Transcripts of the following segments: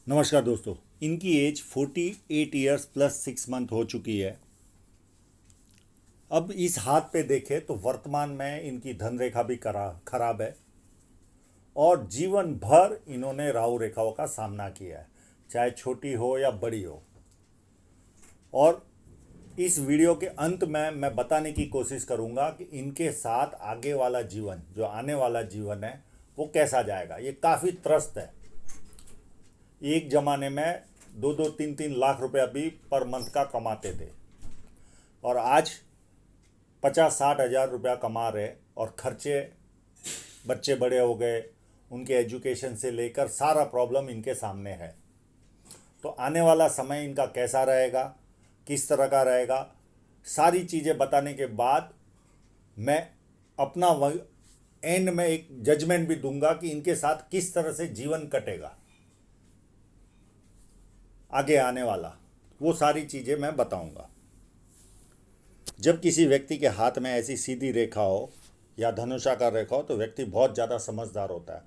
नमस्कार दोस्तों। इनकी एज 48 ईयर्स प्लस 6 मंथ हो चुकी है। अब इस हाथ पे देखें तो वर्तमान में इनकी धन रेखा भी खराब है और जीवन भर इन्होंने राहु रेखाओं का सामना किया है, चाहे छोटी हो या बड़ी हो। और इस वीडियो के अंत में मैं बताने की कोशिश करूंगा कि इनके साथ आगे वाला जीवन, जो आने वाला जीवन है, वो कैसा जाएगा। ये काफ़ी त्रस्त है। एक ज़माने में 2-3 लाख रुपया भी पर मंथ का कमाते थे और आज 50-60 हज़ार रुपया कमा रहे और खर्चे, बच्चे बड़े हो गए, उनके एजुकेशन से लेकर सारा प्रॉब्लम इनके सामने है। तो आने वाला समय इनका कैसा रहेगा, किस तरह का रहेगा, सारी चीज़ें बताने के बाद मैं अपना एंड में एक जजमेंट भी दूंगा कि इनके साथ किस तरह से जीवन कटेगा आगे आने वाला, वो सारी चीज़ें मैं बताऊंगा। जब किसी व्यक्ति के हाथ में ऐसी सीधी रेखा हो या धनुषाकार रेखा हो तो व्यक्ति बहुत ज़्यादा समझदार होता है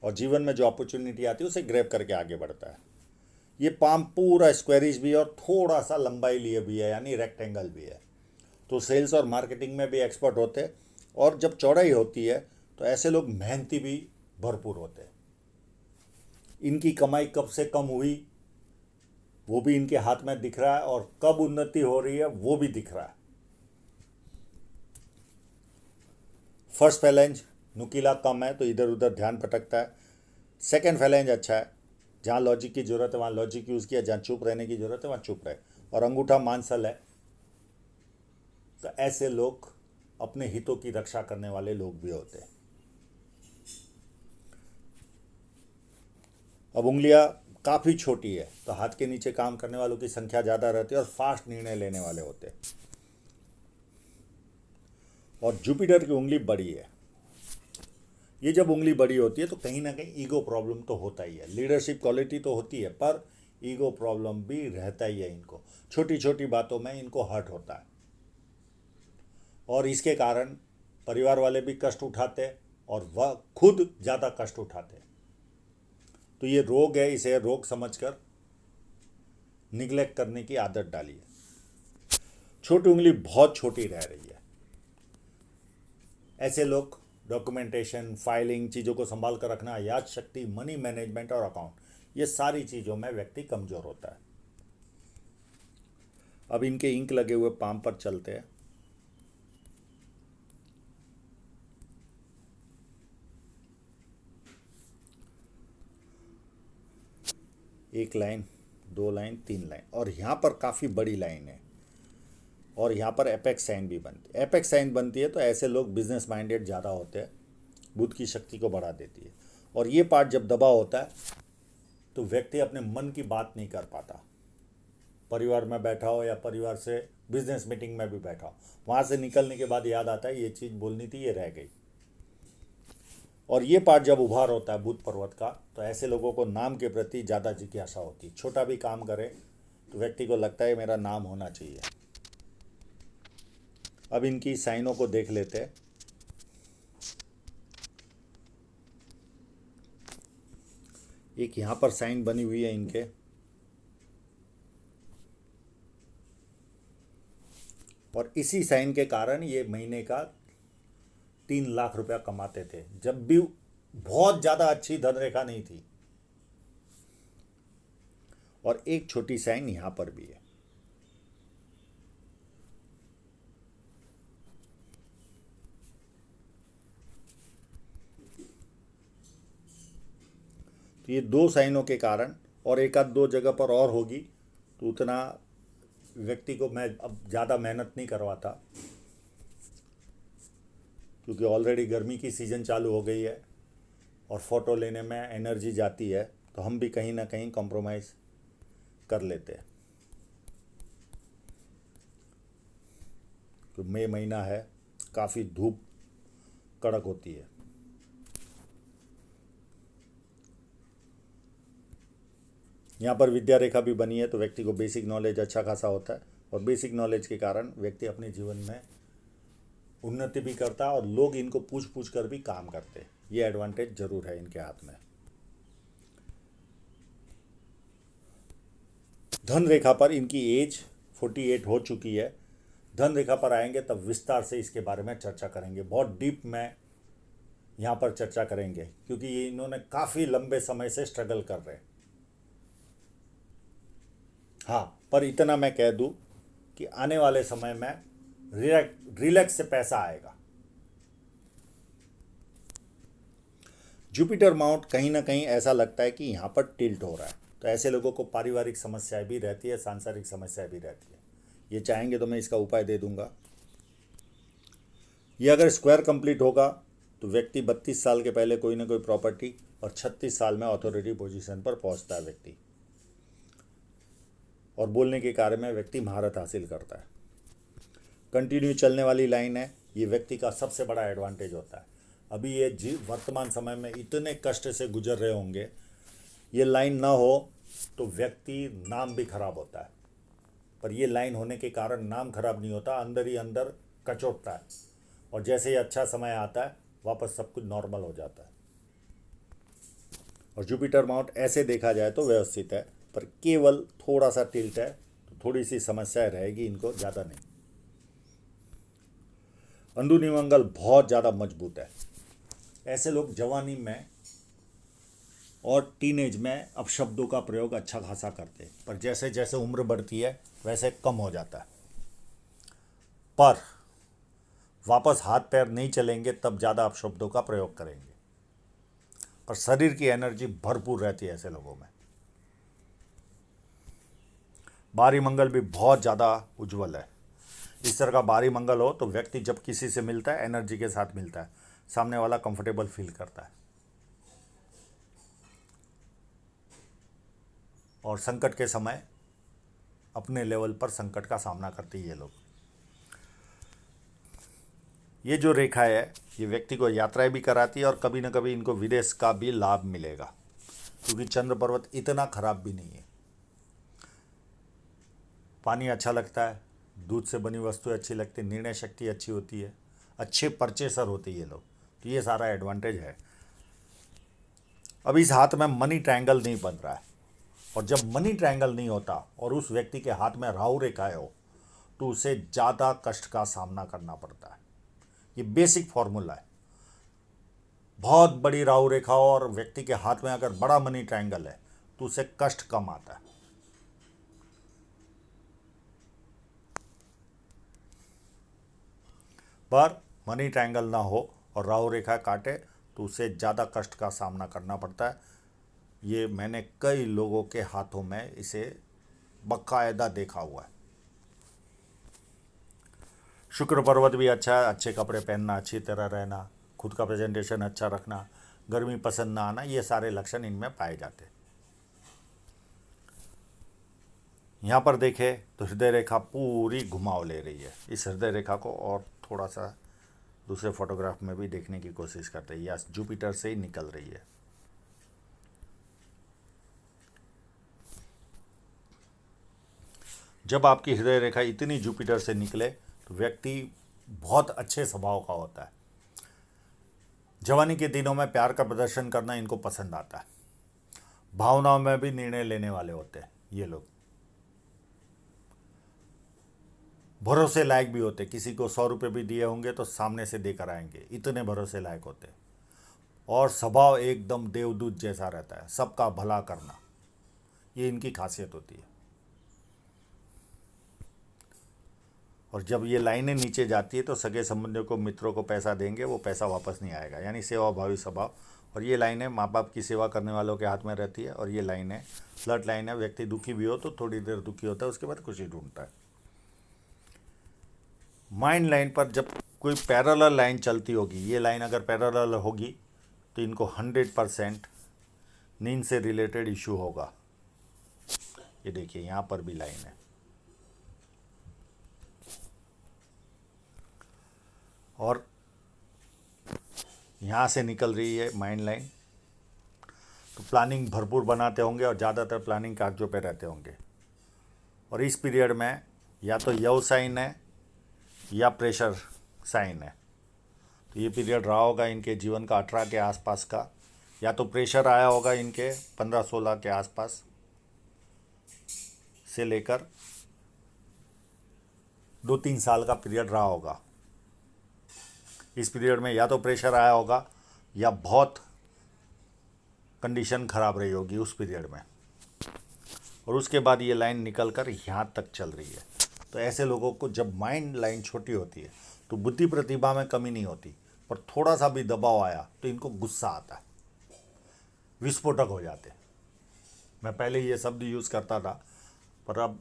और जीवन में जो अपॉर्चुनिटी आती है उसे ग्रैब करके आगे बढ़ता है। ये पाम पूरा स्क्वेरिश भी और थोड़ा सा लंबाई लिए भी है, यानी रेक्टेंगल भी है। तो सेल्स और मार्केटिंग में भी एक्सपर्ट होते हैं और जब चौड़ाई होती है तो ऐसे लोग मेहनती भी भरपूर होते हैं। इनकी कमाई कब से कम हुई वो भी इनके हाथ में दिख रहा है और कब उन्नति हो रही है वो भी दिख रहा है। फर्स्ट फैलेंज नुकीला कम है तो इधर उधर ध्यान भटकता है। सेकंड फैलेंज अच्छा है, जहाँ लॉजिक की ज़रूरत है वहाँ लॉजिक यूज़ किया, जहाँ चुप रहने की ज़रूरत है वहाँ चुप रहे। और अंगूठा मांसल है तो ऐसे लोग अपने हितों की रक्षा करने वाले लोग भी होते हैं। अब उंगलियां काफ़ी छोटी है तो हाथ के नीचे काम करने वालों की संख्या ज़्यादा रहती है और फास्ट निर्णय लेने वाले होते हैं। और जुपिटर की उंगली बड़ी है। ये जब उंगली बड़ी होती है तो कहीं ना कहीं ईगो प्रॉब्लम तो होता ही है। लीडरशिप क्वालिटी तो होती है पर ईगो प्रॉब्लम भी रहता ही है इनको। छोटी छोटी बातों में इनको हर्ट होता है और इसके कारण परिवार वाले भी कष्ट उठाते और वह खुद ज़्यादा कष्ट उठाते। तो ये रोग है, इसे रोग समझकर निग्लेक्ट करने की आदत डालिए। छोटी उंगली बहुत छोटी रह रही है। ऐसे लोग डॉक्यूमेंटेशन, फाइलिंग, चीज़ों को संभाल कर रखना, याद शक्ति, मनी मैनेजमेंट और अकाउंट, ये सारी चीज़ों में व्यक्ति कमज़ोर होता है। अब इनके इंक लगे हुए पाम पर चलते हैं। एक लाइन, दो लाइन, तीन लाइन और यहाँ पर काफ़ी बड़ी लाइन है और यहाँ पर एपेक्स साइन भी बनती है। एपेक्स साइन बनती है तो ऐसे लोग बिजनेस माइंडेड ज़्यादा होते हैं, बुद्ध की शक्ति को बढ़ा देती है। और ये पार्ट जब दबा होता है तो व्यक्ति अपने मन की बात नहीं कर पाता। परिवार में बैठा हो या परिवार से बिजनेस मीटिंग में भी बैठा हो, वहाँ से निकलने के बाद याद आता है ये चीज़ बोलनी थी, ये रह गई। और ये पार्ट जब उभार होता है बुध पर्वत का तो ऐसे लोगों को नाम के प्रति ज़्यादा जिज्ञासा होती है। छोटा भी काम करे तो व्यक्ति को लगता है मेरा नाम होना चाहिए। अब इनकी साइनों को देख लेते हैं। एक यहाँ पर साइन बनी हुई है इनके, और इसी साइन के कारण ये महीने का 3 लाख रुपया कमाते थे जब भी बहुत ज़्यादा अच्छी धनरेखा नहीं थी। और एक छोटी साइन यहाँ पर भी है। तो ये दो साइनों के कारण, और एक आध दो जगह पर और होगी तो उतना व्यक्ति को मैं अब ज़्यादा मेहनत नहीं करवाता, क्योंकि ऑलरेडी गर्मी की सीज़न चालू हो गई है और फ़ोटो लेने में एनर्जी जाती है तो हम भी कहीं ना कहीं कॉम्प्रोमाइज़ कर लेते हैं। तो मई महीना है, काफ़ी धूप कड़क होती है। यहाँ पर विद्या रेखा भी बनी है तो व्यक्ति को बेसिक नॉलेज अच्छा खासा होता है और बेसिक नॉलेज के कारण व्यक्ति अपने जीवन में उन्नति भी करता है और लोग इनको पूछ पूछ कर भी काम करते हैं। ये एडवांटेज जरूर है इनके हाथ में। धन रेखा पर इनकी एज 48 हो चुकी है। धन रेखा पर आएंगे तब विस्तार से इसके बारे में चर्चा करेंगे, बहुत डीप में यहाँ पर चर्चा करेंगे, क्योंकि ये इन्होंने काफ़ी लंबे समय से स्ट्रगल कर रहे हैं। हाँ, पर इतना मैं कह दूँ कि आने वाले समय में रिलैक्स से पैसा आएगा। जुपिटर माउंट कहीं ना कहीं ऐसा लगता है कि यहाँ पर टिल्ट हो रहा है, तो ऐसे लोगों को पारिवारिक समस्याएं भी रहती है, सांसारिक समस्याएं भी रहती है। ये चाहेंगे तो मैं इसका उपाय दे दूंगा। ये अगर स्क्वायर कंप्लीट होगा तो व्यक्ति 32 साल के पहले कोई ना कोई प्रॉपर्टी और 36 साल में अथॉरिटी पोजीशन पर पहुंचता है व्यक्ति, और बोलने के कार्य में व्यक्ति महारत हासिल करता है। कंटिन्यू चलने वाली लाइन है, ये व्यक्ति का सबसे बड़ा एडवांटेज होता है। अभी ये वर्तमान समय में इतने कष्ट से गुजर रहे होंगे, ये लाइन ना हो तो व्यक्ति नाम भी खराब होता है, पर ये लाइन होने के कारण नाम खराब नहीं होता, अंदर ही अंदर कचोटता है, और जैसे ही अच्छा समय आता है वापस सब कुछ नॉर्मल हो जाता है। और जुपिटर माउंट ऐसे देखा जाए तो व्यवस्थित है, पर केवल थोड़ा सा टिल्ट है, तो थोड़ी सी समस्याएं रहेगी इनको, ज़्यादा नहीं। अंदरूनी मंगल बहुत ज़्यादा मजबूत है। ऐसे लोग जवानी में और टीनेज में अपशब्दों का प्रयोग अच्छा खासा करते हैं, पर जैसे जैसे उम्र बढ़ती है वैसे कम हो जाता है। पर वापस हाथ पैर नहीं चलेंगे तब ज़्यादा अपशब्दों का प्रयोग करेंगे, पर शरीर की एनर्जी भरपूर रहती है ऐसे लोगों में। बारी मंगल भी बहुत ज़्यादा उज्जवल है। इस तरह का बारी मंगल हो तो व्यक्ति जब किसी से मिलता है एनर्जी के साथ मिलता है, सामने वाला कंफर्टेबल फील करता है। और संकट के समय अपने लेवल पर संकट का सामना करते हैं ये लोग। ये जो रेखा है ये व्यक्ति को यात्राएं भी कराती है, और कभी ना कभी इनको विदेश का भी लाभ मिलेगा, क्योंकि चंद्र पर्वत इतना खराब भी नहीं है। पानी अच्छा लगता है, दूध से बनी वस्तु अच्छी लगती है, निर्णय शक्ति अच्छी होती है, अच्छे परचेसर होते हैं ये लोग, तो ये सारा एडवांटेज है। अब इस हाथ में मनी ट्रायंगल नहीं बन रहा है, और जब मनी ट्रायंगल नहीं होता और उस व्यक्ति के हाथ में राहु रेखाएं हो तो उसे ज़्यादा कष्ट का सामना करना पड़ता है। ये बेसिक फॉर्मूला है। बहुत बड़ी राहु रेखा हो और व्यक्ति के हाथ में अगर बड़ा मनी ट्रायंगल है तो उसे कष्ट कम आता है। पर मनी ट्रायंगल ना हो और राहु रेखा काटे तो उसे ज़्यादा कष्ट का सामना करना पड़ता है। ये मैंने कई लोगों के हाथों में इसे बाकायदा देखा हुआ है। शुक्र पर्वत भी अच्छा है, अच्छे कपड़े पहनना, अच्छी तरह रहना, खुद का प्रेजेंटेशन अच्छा रखना, गर्मी पसंद ना आना, ये सारे लक्षण इनमें पाए जाते हैं। यहाँ पर देखें तो हृदय रेखा पूरी घुमाव ले रही है। इस हृदय रेखा को और थोड़ा सा दूसरे फोटोग्राफ में भी देखने की कोशिश करते हैं, या जुपिटर से ही निकल रही है। जब आपकी हृदय रेखा इतनी जुपिटर से निकले तो व्यक्ति बहुत अच्छे स्वभाव का होता है। जवानी के दिनों में प्यार का प्रदर्शन करना इनको पसंद आता है। भावनाओं में भी निर्णय लेने वाले होते हैं ये लोग। भरोसे लायक भी होते, किसी को 100 रुपये भी दिए होंगे तो सामने से देकर आएंगे, इतने भरोसे लायक होते। और स्वभाव एकदम देवदूत जैसा रहता है, सबका भला करना, ये इनकी खासियत होती है। और जब ये लाइनें नीचे जाती है तो सगे संबंधियों को, मित्रों को पैसा देंगे, वो पैसा वापस नहीं आएगा, यानी सेवाभावी स्वभाव। और ये लाइनें माँ बाप की सेवा करने वालों के हाथ में रहती है। और ये लाइनें फ्लड लाइन है, व्यक्ति दुखी भी हो तो थोड़ी देर दुखी होता है, उसके बाद खुशी ढूंढता है। माइंड लाइन पर जब कोई पैरेलल लाइन चलती होगी, ये लाइन अगर पैरेलल होगी तो इनको 100% नींद से रिलेटेड इशू होगा। ये देखिए यहाँ पर भी लाइन है, और यहाँ से निकल रही है माइंड लाइन। तो प्लानिंग भरपूर बनाते होंगे और ज़्यादातर प्लानिंग कागजों पे रहते होंगे। और इस पीरियड में या तो यव साइन है या प्रेशर साइन है। तो ये पीरियड रहा होगा इनके जीवन का 18 के आसपास का, या तो प्रेशर आया होगा इनके 15-16 के आसपास से लेकर 2-3 साल का पीरियड रहा होगा। इस पीरियड में या तो प्रेशर आया होगा या बहुत कंडीशन ख़राब रही होगी उस पीरियड में, और उसके बाद ये लाइन निकल कर यहाँ तक चल रही है। तो ऐसे लोगों को, जब माइंड लाइन छोटी होती है तो बुद्धि प्रतिभा में कमी नहीं होती, पर थोड़ा सा भी दबाव आया तो इनको गुस्सा आता है, विस्फोटक हो जाते। मैं पहले ये शब्द यूज़ करता था, पर अब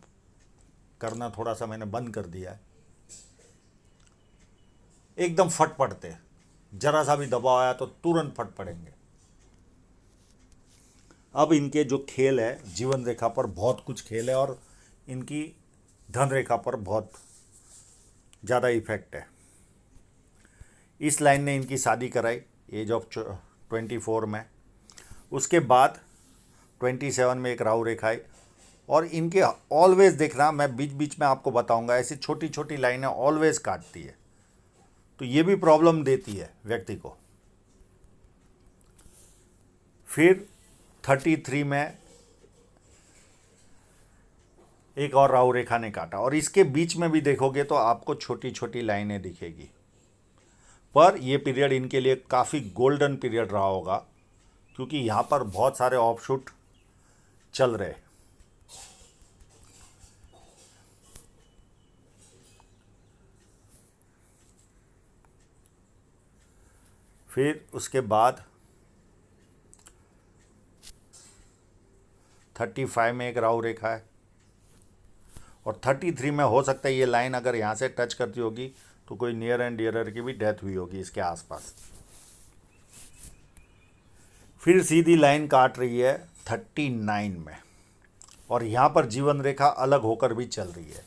करना थोड़ा सा मैंने बंद कर दिया है। एकदम फट पड़ते, जरा सा भी दबाव आया तो तुरंत फट पड़ेंगे। अब इनके जो खेल है, जीवन रेखा पर बहुत कुछ खेल है और इनकी धन रेखा पर बहुत ज़्यादा इफेक्ट है। इस लाइन ने इनकी शादी कराई एज ऑफ 24 में। उसके बाद 27 में एक राहु रेखा आई, और इनके ऑलवेज देखना, मैं बीच बीच में आपको बताऊंगा, ऐसी छोटी छोटी लाइनें ऑलवेज काटती है, तो ये भी प्रॉब्लम देती है व्यक्ति को। फिर 33 में एक और राहु रेखा ने काटा, और इसके बीच में भी देखोगे तो आपको छोटी छोटी लाइनें दिखेगी। पर यह पीरियड इनके लिए काफ़ी गोल्डन पीरियड रहा होगा, क्योंकि यहाँ पर बहुत सारे ऑफशूट चल रहे। फिर उसके बाद 35 में एक राहु रेखा है, और 33 में हो सकता है ये लाइन अगर यहाँ से टच करती होगी तो कोई नियर एंड डियरर की भी डेथ हुई होगी इसके आसपास। फिर सीधी लाइन काट रही है 39 में, और यहाँ पर जीवन रेखा अलग होकर भी चल रही है।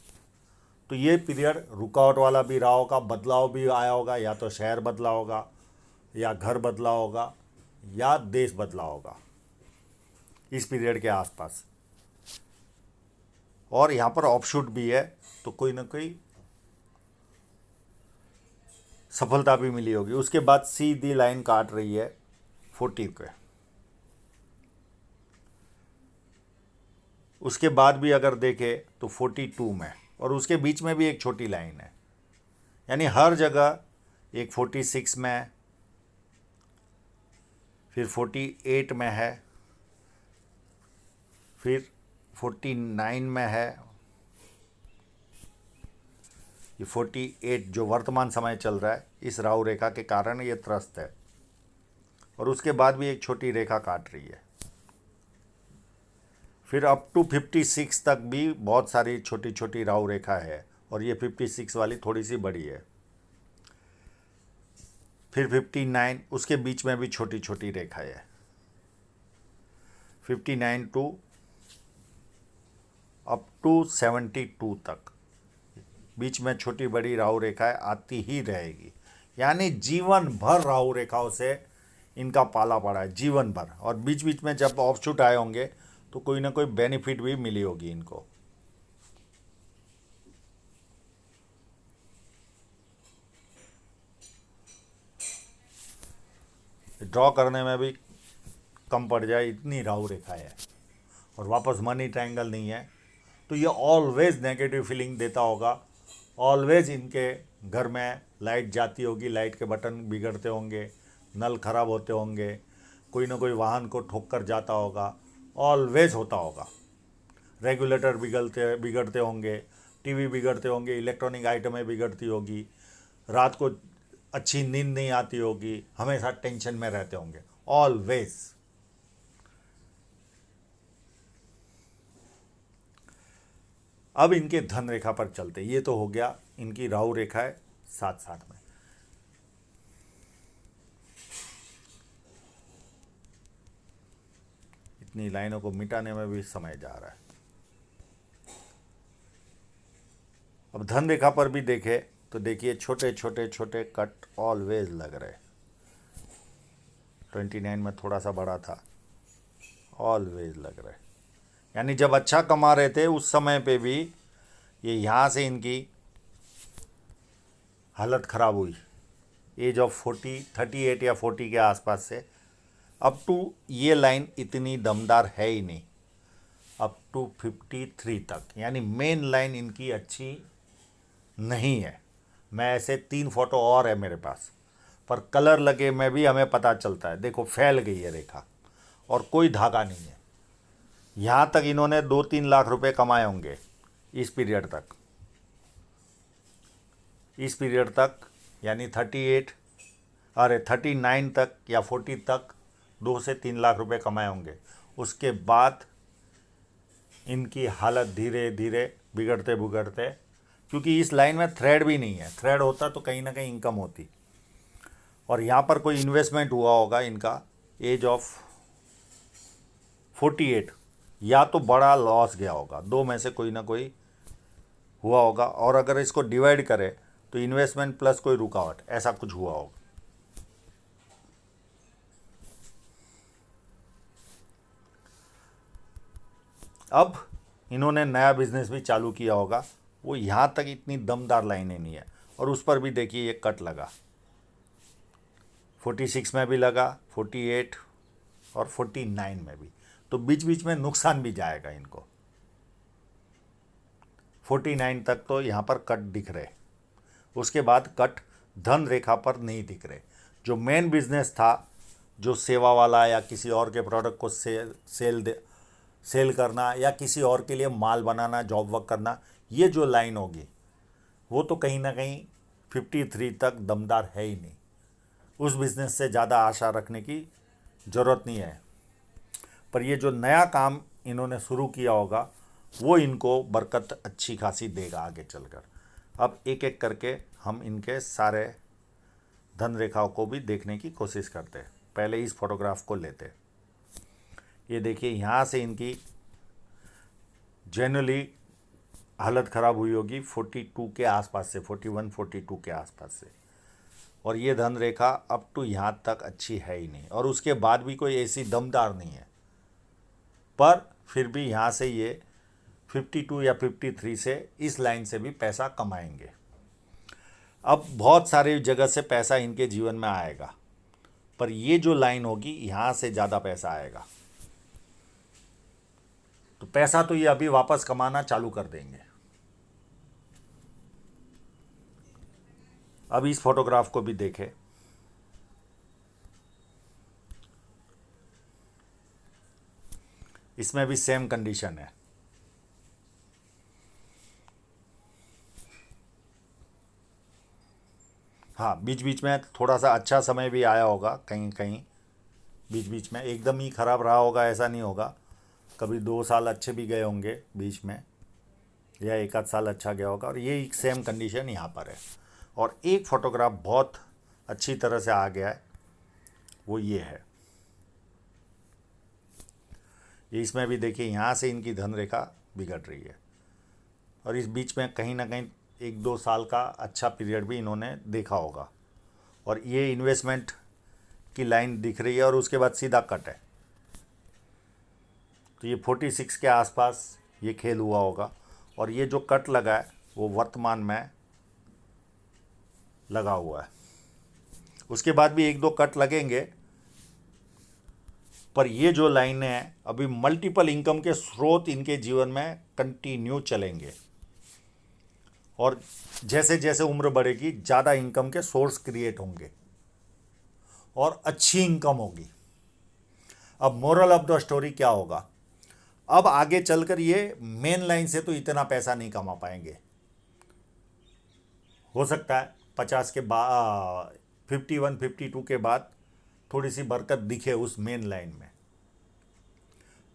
तो ये पीरियड रुकावट वाला भी रहा होगा, बदलाव भी आया होगा, या तो शहर बदला होगा, या घर बदला होगा, या देश बदला होगा इस पीरियड के आसपास। और यहाँ पर ऑफशूट भी है, तो कोई ना कोई सफलता भी मिली होगी। उसके बाद सीधी लाइन काट रही है 40 पे। उसके बाद भी अगर देखें तो 42 में, और उसके बीच में भी एक छोटी लाइन है, यानी हर जगह एक 46 में, फिर 48 में है, फिर 49 में है, ये 48 जो वर्तमान समय चल रहा है, इस राहु रेखा के कारण ये त्रस्त है। और उसके बाद भी एक छोटी रेखा काट रही है। फिर अप टू 56 तक भी बहुत सारी छोटी छोटी राहु रेखा है, और ये 56 वाली थोड़ी सी बड़ी है। फिर 59, उसके बीच में भी छोटी छोटी रेखा है। 59 टू अप टू 72 तक बीच में छोटी बड़ी राहु रेखाएं आती ही रहेगी, यानी जीवन भर राहु रेखाओं से इनका पाला पड़ा है, जीवन भर। और बीच बीच में जब ऑफशूट आए होंगे तो कोई ना कोई बेनिफिट भी मिली होगी इनको। ड्रॉ करने में भी कम पड़ जाए इतनी राहु रेखा है, और वापस मनी ट्रायंगल नहीं है, तो ये ऑलवेज नेगेटिव फीलिंग देता होगा। ऑलवेज इनके घर में लाइट जाती होगी, लाइट के बटन बिगड़ते होंगे, नल खराब होते होंगे, कोई ना कोई वाहन को ठोक कर जाता होगा, ऑलवेज होता होगा। रेगुलेटर बिगड़ते होंगे, टीवी बिगड़ते होंगे, इलेक्ट्रॉनिक आइटमें बिगड़ती होगी, रात को अच्छी नींद नहीं आती होगी, हमेशा टेंशन में रहते होंगे, ऑलवेज। अब इनके धन रेखा पर चलते, ये तो हो गया इनकी राहु रेखा है साथ साथ में। इतनी लाइनों को मिटाने में भी समय जा रहा है। अब धन रेखा पर भी देखे तो देखिए छोटे छोटे छोटे कट ऑलवेज लग रहे। 29 में थोड़ा सा बड़ा था, ऑलवेज लग रहे। यानी जब अच्छा कमा रहे थे उस समय पे भी ये यहाँ से इनकी हालत ख़राब हुई, एज ऑफ 38 या 40 के आसपास से अप टू ये लाइन इतनी दमदार है ही नहीं। अप टू 53 तक, यानी मेन लाइन इनकी अच्छी नहीं है। मैं ऐसे 3 फोटो और है मेरे पास, पर कलर लगे में भी हमें पता चलता है। देखो फैल गई है रेखा और कोई धागा नहीं है। यहाँ तक इन्होंने 2-3 लाख रुपए कमाए होंगे इस पीरियड तक, यानी 39 तक या 40 तक 2 से 3 लाख रुपए कमाए होंगे। उसके बाद इनकी हालत धीरे धीरे बिगड़ते बिगड़ते, क्योंकि इस लाइन में थ्रेड भी नहीं है, थ्रेड होता तो कहीं ना कहीं इनकम होती। और यहाँ पर कोई इन्वेस्टमेंट हुआ होगा इनका एज ऑफ 48, या तो बड़ा लॉस गया होगा, दो में से कोई ना कोई हुआ होगा। और अगर इसको डिवाइड करें तो इन्वेस्टमेंट प्लस कोई रुकावट, ऐसा कुछ हुआ होगा। अब इन्होंने नया बिजनेस भी चालू किया होगा, वो यहाँ तक इतनी दमदार लाइनें नहीं है। और उस पर भी देखिए ये कट लगा, 46 में भी लगा, 48 और 49 में भी, तो बीच बीच में नुकसान भी जाएगा इनको। 49 तक तो यहाँ पर कट दिख रहे, उसके बाद कट धन रेखा पर नहीं दिख रहे। जो मेन बिजनेस था, जो सेवा वाला या किसी और के प्रोडक्ट को सेल करना या किसी और के लिए माल बनाना, जॉब वर्क करना, ये जो लाइन होगी वो तो कहीं ना कहीं 53 तक दमदार है ही नहीं। उस बिज़नेस से ज़्यादा आशा रखने की ज़रूरत नहीं है। पर ये जो नया काम इन्होंने शुरू किया होगा वो इनको बरकत अच्छी खासी देगा आगे चलकर। अब एक एक करके हम इनके सारे धन रेखाओं को भी देखने की कोशिश करते हैं। पहले इस फोटोग्राफ को लेते। ये देखिए यहाँ से इनकी जनरली हालत ख़राब हुई होगी 42 के आसपास से, 41-42 के आसपास से। और ये धन रेखा अप टू यहाँ तक अच्छी है ही नहीं, और उसके बाद भी कोई ऐसी दमदार नहीं है। पर फिर भी यहाँ से ये 52 या 53 से इस लाइन से भी पैसा कमाएंगे। अब बहुत सारी जगह से पैसा इनके जीवन में आएगा, पर ये जो लाइन होगी यहाँ से ज़्यादा पैसा आएगा। तो पैसा तो ये अभी वापस कमाना चालू कर देंगे। अब इस फोटोग्राफ को भी देखें। इसमें भी सेम कंडीशन है। हाँ, बीच बीच में थोड़ा सा अच्छा समय भी आया होगा, कहीं कहीं बीच बीच में एकदम ही ख़राब रहा होगा ऐसा नहीं होगा। कभी 2 साल अच्छे भी गए होंगे बीच में, या 1 आध साल अच्छा गया होगा। और ये एक सेम कंडीशन यहाँ पर है। और एक फ़ोटोग्राफ बहुत अच्छी तरह से आ गया है, वो ये है। ये इसमें भी देखिए यहाँ से इनकी धन रेखा बिगड़ रही है, और इस बीच में कहीं ना कहीं 1-2 साल का अच्छा पीरियड भी इन्होंने देखा होगा। और ये इन्वेस्टमेंट की लाइन दिख रही है, और उसके बाद सीधा कट है। तो ये 46 के आसपास ये खेल हुआ होगा। और ये जो कट लगा है वो वर्तमान में लगा हुआ है। उसके बाद भी 1-2 कट लगेंगे, पर ये जो लाइनें हैं अभी मल्टीपल इनकम के स्रोत इनके जीवन में कंटिन्यू चलेंगे। और जैसे जैसे उम्र बढ़ेगी ज़्यादा इनकम के सोर्स क्रिएट होंगे और अच्छी इनकम होगी। अब मोरल ऑफ द स्टोरी क्या होगा? अब आगे चलकर ये मेन लाइन से तो इतना पैसा नहीं कमा पाएंगे। हो सकता है 50 के बाद 51-52 के बाद थोड़ी सी बरकत दिखे उस मेन लाइन में,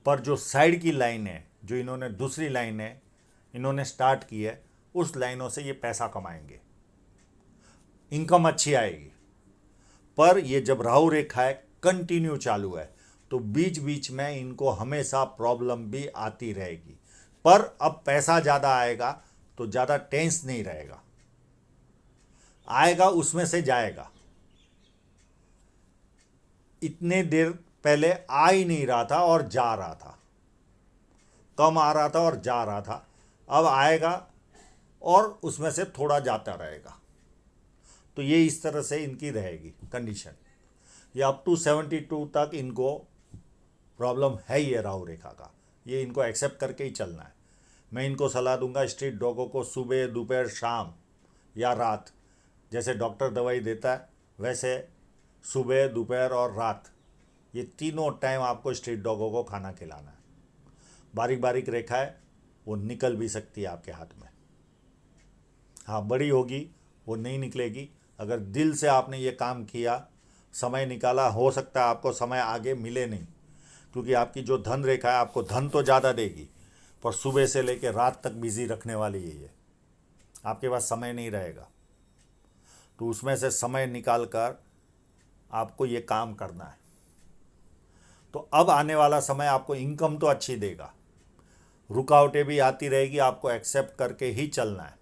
पर जो साइड की लाइन है, जो इन्होंने दूसरी लाइन है इन्होंने स्टार्ट की है, उस लाइनों से ये पैसा कमाएंगे, इनकम अच्छी आएगी। पर ये जब राहु रेखा है कंटिन्यू चालू है, तो बीच बीच में इनको हमेशा प्रॉब्लम भी आती रहेगी। पर अब पैसा ज़्यादा आएगा तो ज़्यादा टेंस नहीं रहेगा, आएगा उसमें से जाएगा। इतने देर पहले आ ही नहीं रहा था और जा रहा था, कम आ रहा था और जा रहा था, अब आएगा और उसमें से थोड़ा जाता रहेगा। तो ये इस तरह से इनकी रहेगी कंडीशन। ये अप टू 72 तक इनको प्रॉब्लम है ही है राहु रेखा का, ये इनको एक्सेप्ट करके ही चलना है। मैं इनको सलाह दूंगा स्ट्रीट डॉगों को सुबह दोपहर शाम या रात, जैसे डॉक्टर दवाई देता है वैसे सुबह दोपहर और रात ये तीनों टाइम आपको स्ट्रीट डॉगों को खाना खिलाना है। बारीक बारीक रेखा है वो निकल भी सकती है आपके हाथ में, हाँ बड़ी होगी वो नहीं निकलेगी। अगर दिल से आपने ये काम किया, समय निकाला, हो सकता है आपको समय आगे मिले नहीं, क्योंकि आपकी जो धन रेखा है आपको धन तो ज़्यादा देगी पर सुबह से लेकर रात तक बिजी रखने वाली है ये, आपके पास समय नहीं रहेगा। तो उसमें से समय निकाल कर आपको ये काम करना है। तो अब आने वाला समय आपको इनकम तो अच्छी देगा, रुकावटें भी आती रहेगी, आपको एक्सेप्ट करके ही चलना है।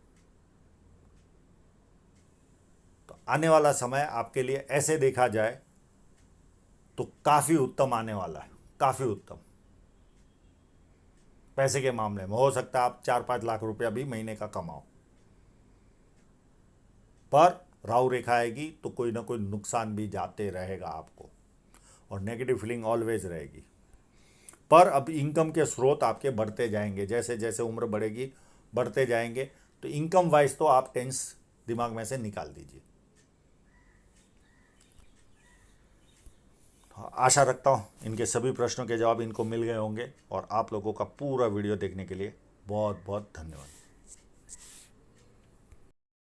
तो आने वाला समय आपके लिए ऐसे देखा जाए तो काफ़ी उत्तम आने वाला है, काफ़ी उत्तम। पैसे के मामले में हो सकता है आप 4-5 लाख रुपया भी महीने का कमाओ, पर राहु रेखा आएगी तो कोई ना कोई नुकसान भी जाते रहेगा आपको और नेगेटिव फीलिंग ऑलवेज रहेगी। पर अब इनकम के स्रोत आपके बढ़ते जाएंगे, जैसे जैसे उम्र बढ़ेगी बढ़ते जाएंगे, तो इनकम वाइज तो आप टेंस दिमाग में से निकाल दीजिए। आशा रखता हूँ इनके सभी प्रश्नों के जवाब इनको मिल गए होंगे और आप लोगों का पूरा वीडियो देखने के लिए बहुत बहुत धन्यवाद।